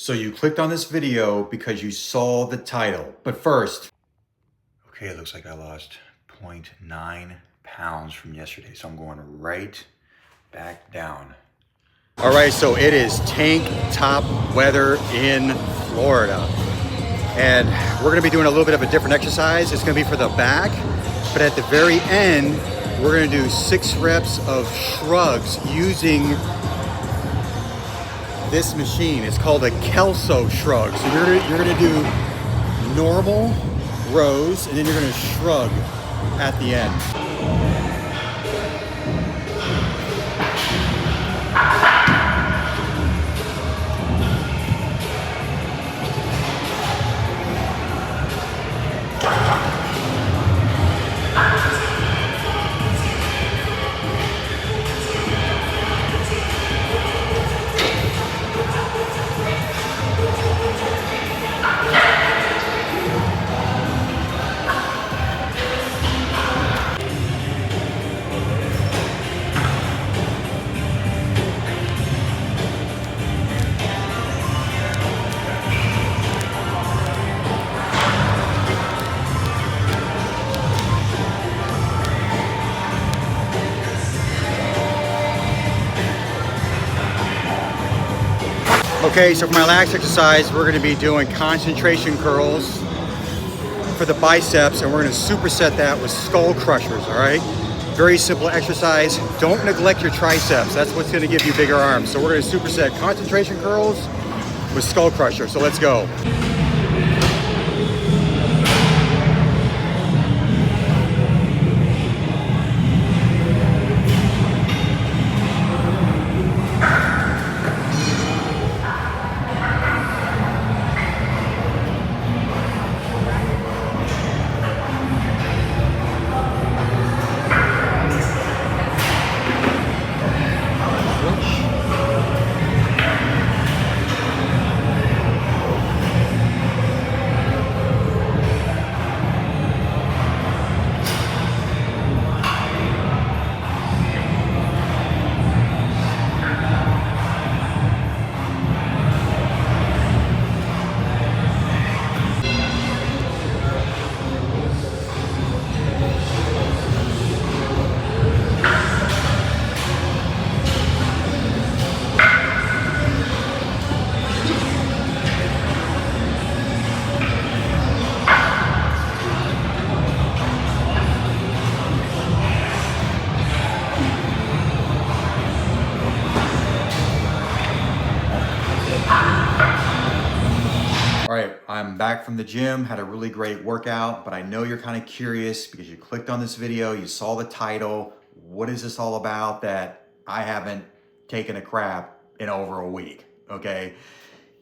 So you clicked on this video because you saw the title. But first, okay, it looks like I lost 0.9 pounds from yesterday. So I'm going right back down. All right, so it is tank top weather in Florida. And we're gonna be doing a little bit of a different exercise. It's gonna be for the back, but at the very end, we're gonna do 6 reps of shrugs using this machine. It's called a Kelso shrug. So you're gonna do normal rows and then you're gonna shrug at the end. Okay, so for my last exercise, we're gonna be doing concentration curls for the biceps, and we're gonna superset that with skull crushers, all right? Very simple exercise. Don't neglect your triceps. That's what's gonna give you bigger arms. So we're gonna superset concentration curls with skull crushers. So let's go. All right, I'm back from the gym, had a really great workout, but I know you're kind of curious because you clicked on this video, you saw the title. What is this all about that I haven't taken a crap in over a week, okay?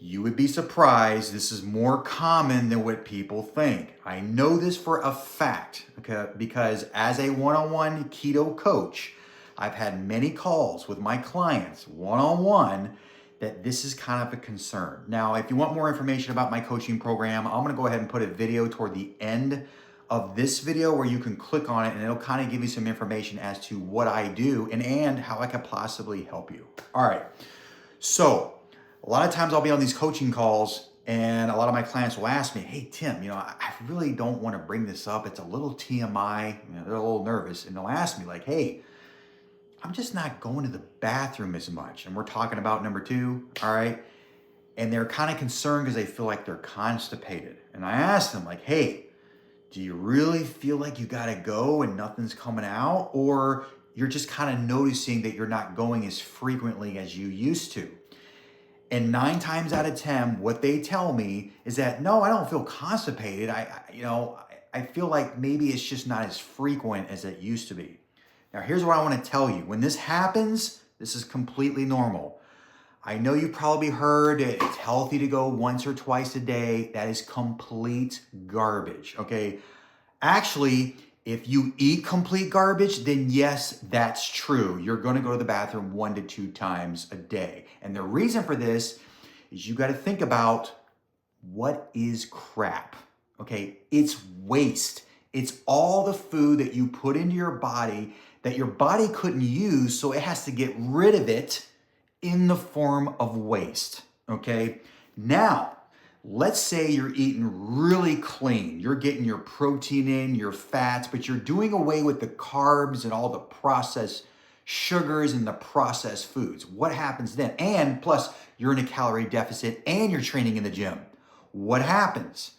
You would be surprised, this is more common than what people think. I know this for a fact, okay, because as a one-on-one keto coach, I've had many calls with my clients one-on-one that this is kind of a concern. Now, if you want more information about my coaching program, I'm gonna go ahead and put a video toward the end of this video where you can click on it and it'll kind of give you some information as to what I do and how I could possibly help you. All right, so a lot of times I'll be on these coaching calls and a lot of my clients will ask me, hey, Tim, I really don't want to bring this up. It's a little TMI, they're a little nervous. And they'll ask me like, hey, I'm just not going to the bathroom as much. And we're talking about number 2, all right? And they're kind of concerned because they feel like they're constipated. And I ask them like, hey, do you really feel like you gotta go and nothing's coming out? Or you're just kind of noticing that you're not going as frequently as you used to? And 9 times out of 10, what they tell me is that, no, I don't feel constipated. I feel like maybe it's just not as frequent as it used to be. Now, here's what I want to tell you. When this happens, this is completely normal. I know you probably heard it's healthy to go once or twice a day. That is complete garbage, okay? Actually, if you eat complete garbage, then yes, that's true. You're gonna go to the bathroom 1 to 2 times a day. And the reason for this is you gotta think about what is crap, okay? It's waste. It's all the food that you put into your body that your body couldn't use, so it has to get rid of it in the form of waste, okay? Now, let's say you're eating really clean. You're getting your protein in, your fats, but you're doing away with the carbs and all the processed sugars and the processed foods. What happens then? And plus, you're in a calorie deficit and you're training in the gym. What happens?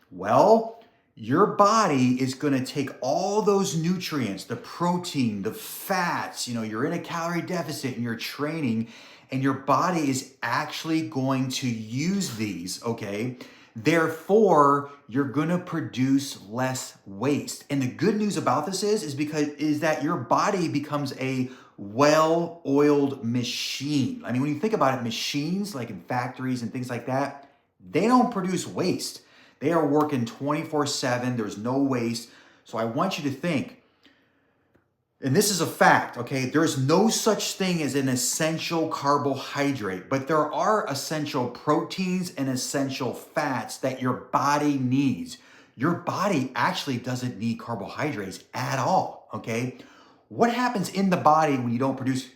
Well, your body is going to take all those nutrients, the protein, the fats, you're in a calorie deficit and you're training, and your body is actually going to use these, okay? Therefore, you're going to produce less waste. And the good news about this is that your body becomes a well-oiled machine. I mean, when you think about it, machines like in factories and things like that, they don't produce waste. They are working 24/7. There's no waste. So I want you to think, and this is a fact, okay? There's no such thing as an essential carbohydrate, but there are essential proteins and essential fats that your body needs. Your body actually doesn't need carbohydrates at all, okay? What happens in the body when you don't produce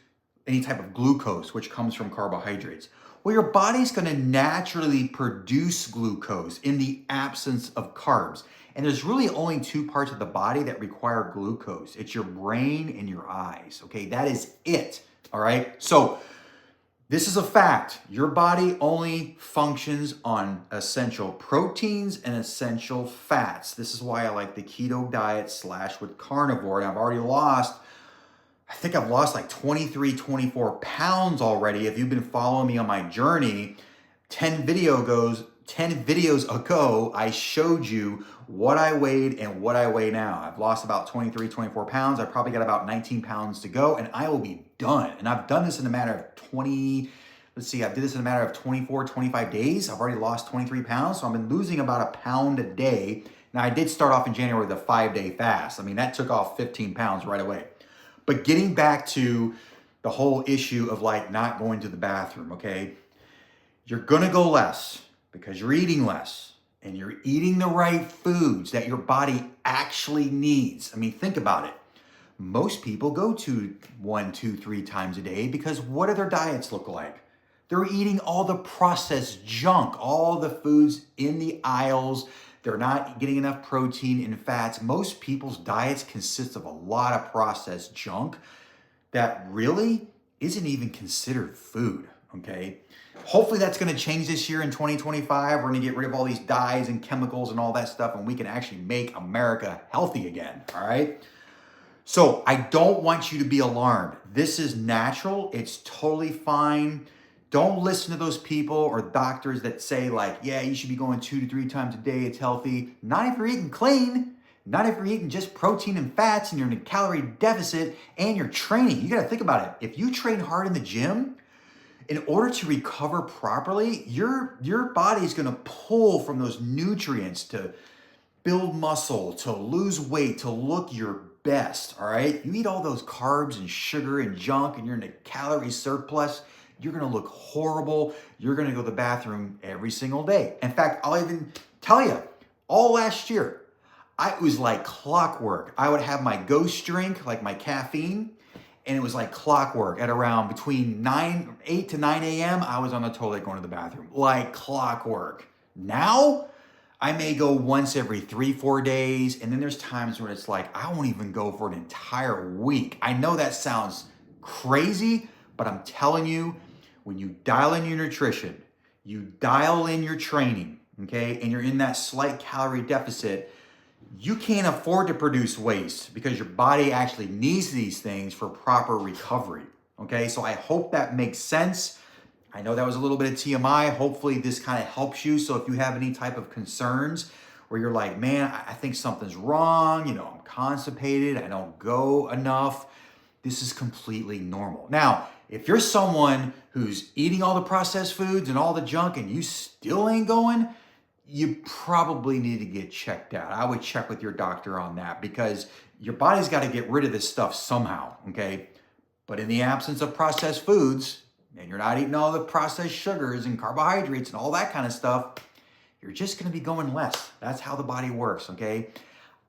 any type of glucose, which comes from carbohydrates? Well, your body's going to naturally produce glucose in the absence of carbs. And there's really only two parts of the body that require glucose. It's your brain and your eyes, okay? That is it, all right? So this is a fact. Your body only functions on essential proteins and essential fats. This is why I like the keto diet / with carnivore. And I think I've lost like 23, 24 pounds already. If you've been following me on my journey, 10 videos ago, I showed you what I weighed and what I weigh now. I've lost about 23, 24 pounds. I probably got about 19 pounds to go, and I will be done. And I've done this in a matter of 24, 25 days. I've already lost 23 pounds, so I've been losing about a pound a day. Now, I did start off in January with a 5-day fast. I mean, that took off 15 pounds right away. But getting back to the whole issue of like not going to the bathroom, okay? You're gonna go less because you're eating less and you're eating the right foods that your body actually needs. I mean, think about it. Most people go to 1, 2, 3 times a day because what do their diets look like? They're eating all the processed junk, all the foods in the aisles. They're not getting enough protein and fats. Most people's diets consist of a lot of processed junk that really isn't even considered food, okay? Hopefully that's gonna change this year in 2025. We're gonna get rid of all these dyes and chemicals and all that stuff, and we can actually make America healthy again, all right? So I don't want you to be alarmed. This is natural, it's totally fine. Don't listen to those people or doctors that say like, yeah, you should be going 2 to 3 times a day, it's healthy. Not if you're eating clean, not if you're eating just protein and fats and you're in a calorie deficit and you're training. You gotta think about it. If you train hard in the gym, in order to recover properly, your body's gonna pull from those nutrients to build muscle, to lose weight, to look your best, all right? You eat all those carbs and sugar and junk and you're in a calorie surplus, you're gonna look horrible. You're gonna go to the bathroom every single day. In fact, I'll even tell you, all last year, it was like clockwork. I would have my Ghost drink, like my caffeine, and it was like clockwork. At around between 8 to 9 a.m., I was on the toilet going to the bathroom, like clockwork. Now, I may go once every 3, 4 days, and then there's times when it's like, I won't even go for an entire week. I know that sounds crazy, but I'm telling you, when you dial in your nutrition, you dial in your training, okay, and you're in that slight calorie deficit, you can't afford to produce waste because your body actually needs these things for proper recovery, okay? So I hope that makes sense. I know that was a little bit of TMI. Hopefully this kind of helps you. So if you have any type of concerns where you're like, man, I think something's wrong, I'm constipated, I don't go enough, this is completely normal. Now, if you're someone who's eating all the processed foods and all the junk and you still ain't going, you probably need to get checked out. I would check with your doctor on that because your body's got to get rid of this stuff somehow, okay? But in the absence of processed foods, and you're not eating all the processed sugars and carbohydrates and all that kind of stuff, you're just going to be going less. That's how the body works, okay?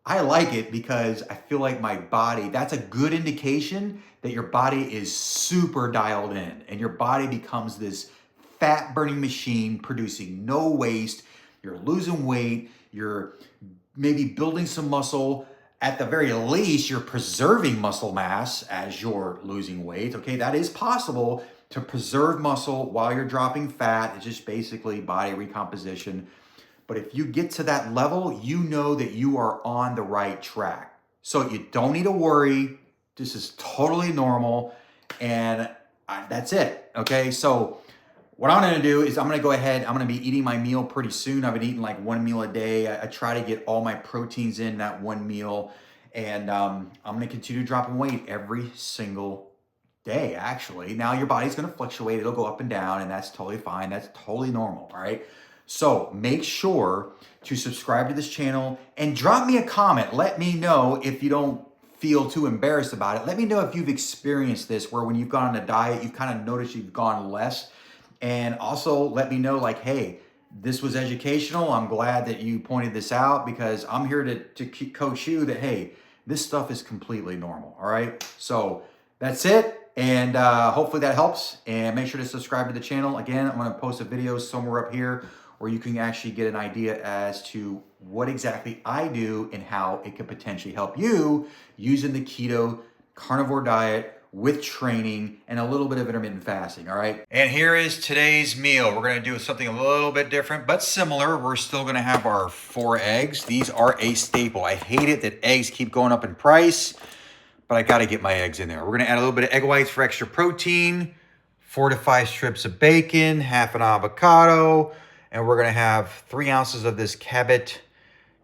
I like it because I feel like my body, that's a good indication that your body is super dialed in and your body becomes this fat burning machine producing no waste. You're losing weight. You're maybe building some muscle. At the very least, you're preserving muscle mass as you're losing weight. Okay, that is possible to preserve muscle while you're dropping fat. It's just basically body recomposition. But if you get to that level, you know that you are on the right track. So you don't need to worry. This is totally normal. And that's it. Okay, so what I'm gonna do is I'm gonna go ahead, I'm gonna be eating my meal pretty soon. I've been eating like 1 meal a day. I try to get all my proteins in that one meal. And I'm gonna continue dropping weight every single day, actually. Now your body's gonna fluctuate, it'll go up and down, and that's totally fine. That's totally normal, all right? So make sure to subscribe to this channel and drop me a comment. Let me know if you don't feel too embarrassed about it. Let me know if you've experienced this, where when you've gone on a diet, you've kind of noticed you've gone less. And also let me know, like, hey, this was educational. I'm glad that you pointed this out, because I'm here to coach you that, hey, this stuff is completely normal, all right? So that's it. And hopefully that helps. And make sure to subscribe to the channel. Again, I'm gonna post a video somewhere up here where you can actually get an idea as to what exactly I do and how it could potentially help you using the keto carnivore diet with training and a little bit of intermittent fasting, all right? And here is today's meal. We're gonna do something a little bit different, but similar. We're still gonna have our 4 eggs. These are a staple. I hate it that eggs keep going up in price, but I gotta get my eggs in there. We're gonna add a little bit of egg whites for extra protein, 4 to 5 strips of bacon, half an avocado, and we're gonna have 3 ounces of this Cabot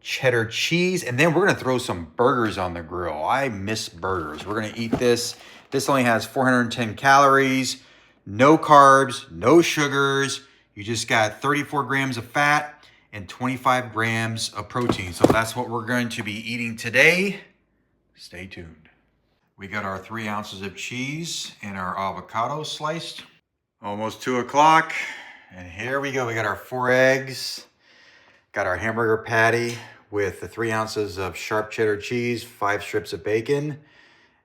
cheddar cheese, and then we're gonna throw some burgers on the grill. I miss burgers. We're gonna eat this. This only has 410 calories, no carbs, no sugars. You just got 34 grams of fat and 25 grams of protein. So that's what we're going to be eating today. Stay tuned. We got our 3 ounces of cheese and our avocado sliced. Almost 2 o'clock. And here we go. We got our 4 eggs. Got our hamburger patty with the 3 ounces of sharp cheddar cheese, 5 strips of bacon,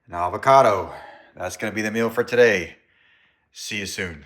and avocado. That's going to be the meal for today. See you soon.